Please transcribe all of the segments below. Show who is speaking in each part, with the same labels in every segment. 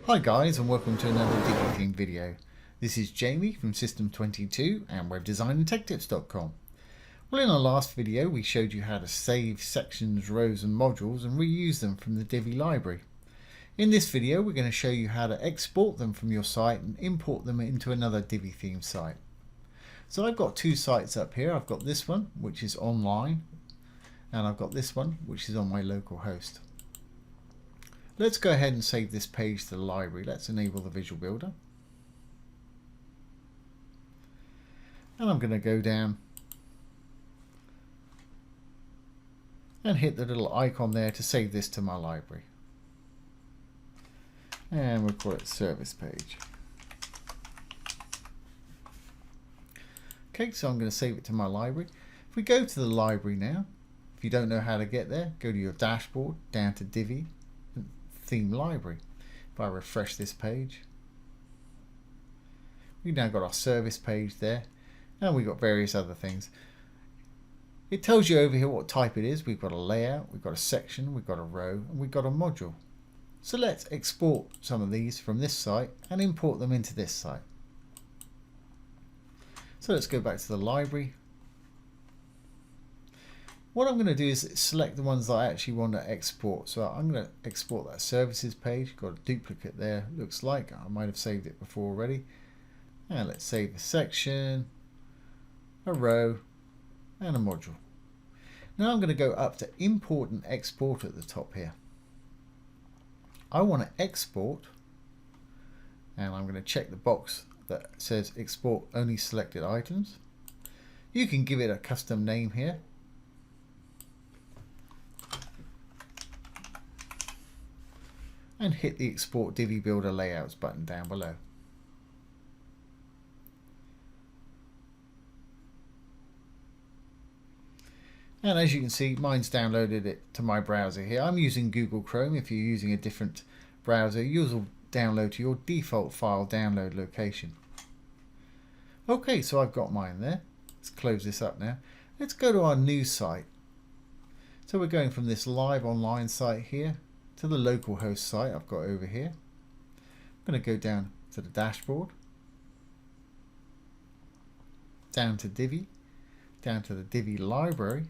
Speaker 1: Hi guys, and welcome to another Divi theme video. This is Jamie from System22 and webdesignandtechtips.com. Well, in our last video we showed you how to save sections, rows and modules and reuse them from the Divi library. In this video we're going to show you how to export them from your site and import them into another Divi theme site. So I've got two sites up here. I've got this one which is online and I've got this one which is on my local host. Let's go ahead and save this page to the library. Let's enable the Visual Builder. And I'm going to go down and hit the little icon there to save this to my library. And we'll call it service page. Okay, so I'm going to save it to my library. If we go to the library now, if you don't know how to get there, go to your dashboard, down to Divi, theme library. If I refresh this page, we've now got our service page there, and we've got various other things. It tells you over here what type it is. We've got a layout, we've got a section, we've got a row, and we've got a module. So let's export some of these from this site and import them into this site. So let's go back to the library. What I'm going to do is select the ones that I actually want to export. So I'm going to export that services page. Got a duplicate there, looks like. I might have saved it before already. And let's save a section, a row, and a module. Now I'm going to go up to import and export at the top here. I want to export, and I'm going to check the box that says export only selected items. You can give it a custom name here. And hit the Export Divi Builder Layouts button down below. And as you can see, mine's downloaded it to my browser here. I'm using Google Chrome. If you're using a different browser, yours will download to your default file download location. Okay, so I've got mine there. Let's close this up now. Let's go to our new site. So we're going from this live online site here to the local host site I've got over here. I'm going to go down to the dashboard, down to Divi, down to the Divi library.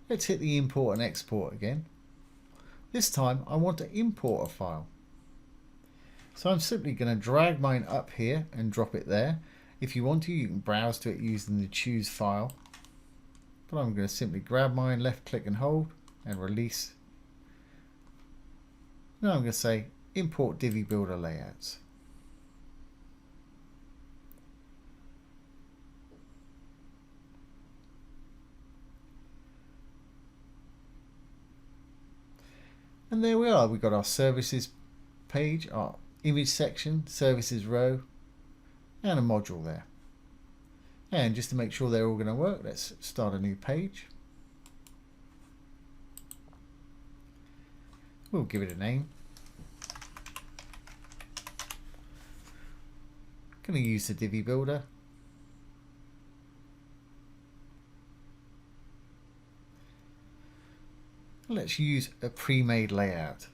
Speaker 1: Let's hit the import and export again. This time I want to import a file. So I'm simply going to drag mine up here and drop it there. If you want to, you can browse to it using the choose file. But I'm going to simply grab mine, left click and hold, and release. Now I'm going to say import Divi Builder Layouts. And there we are. We've got our services page, our image section, services row, and a module there. And just to make sure they're all going to work, let's start a new page. We'll give it a name. Going to use the Divi Builder. Let's use a pre-made layout.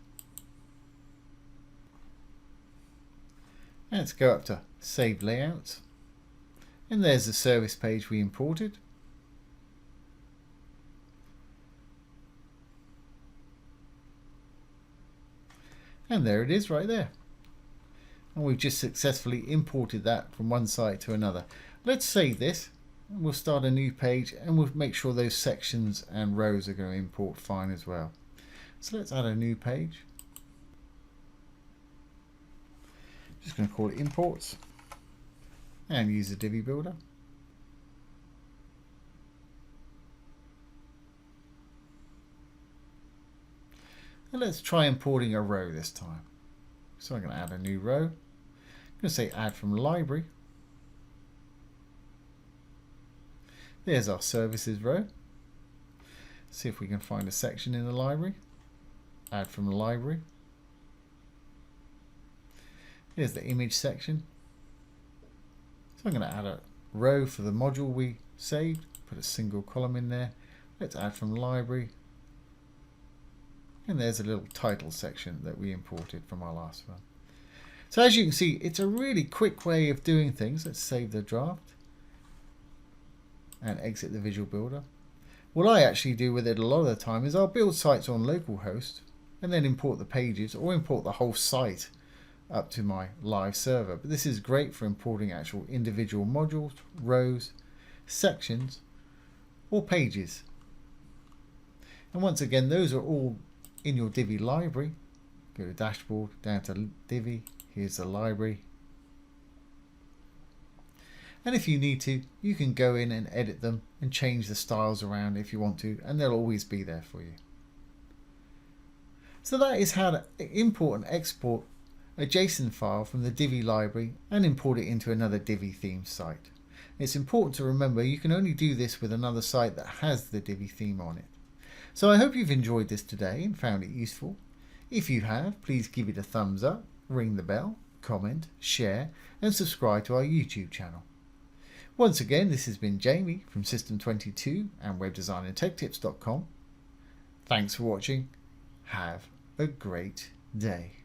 Speaker 1: And let's go up to Save Layouts. And there's the service page we imported. And there it is right there. And we've just successfully imported that from one site to another. Let's save this. And we'll start a new page and we'll make sure those sections and rows are going to import fine as well. So let's add a new page. Just going to call it imports. And use the Divi Builder. And let's try importing a row this time. So I'm going to add a new row. I'm going to say add from library. There's our services row. See if we can find a section in the library. Add from the library. Here's the image section. So I'm going to add a row for the module we saved, put a single column in there. Let's add from library And there's a little title section that we imported from our last one. So as you can see, it's a really quick way of doing things. Let's save the draft and exit the Visual Builder. What I actually do with it a lot of the time is I'll build sites on localhost and then import the pages or import the whole site up to my live server. But this is great for importing actual individual modules, rows, sections, or pages. And once again, those are all in your Divi library. Go to Dashboard, down to Divi, here's the library. And if you need to, you can go in and edit them and change the styles around if you want to, and they'll always be there for you. So that is how to import and export a JSON file from the Divi library and import it into another Divi theme site. It's important to remember you can only do this with another site that has the Divi theme on it. So I hope you've enjoyed this today and found it useful. If you have, please give it a thumbs up, ring the bell, comment, share, and subscribe to our YouTube channel. Once again, this has been Jamie from System22 and webdesignandtechtips.com. Thanks for watching. Have a great day.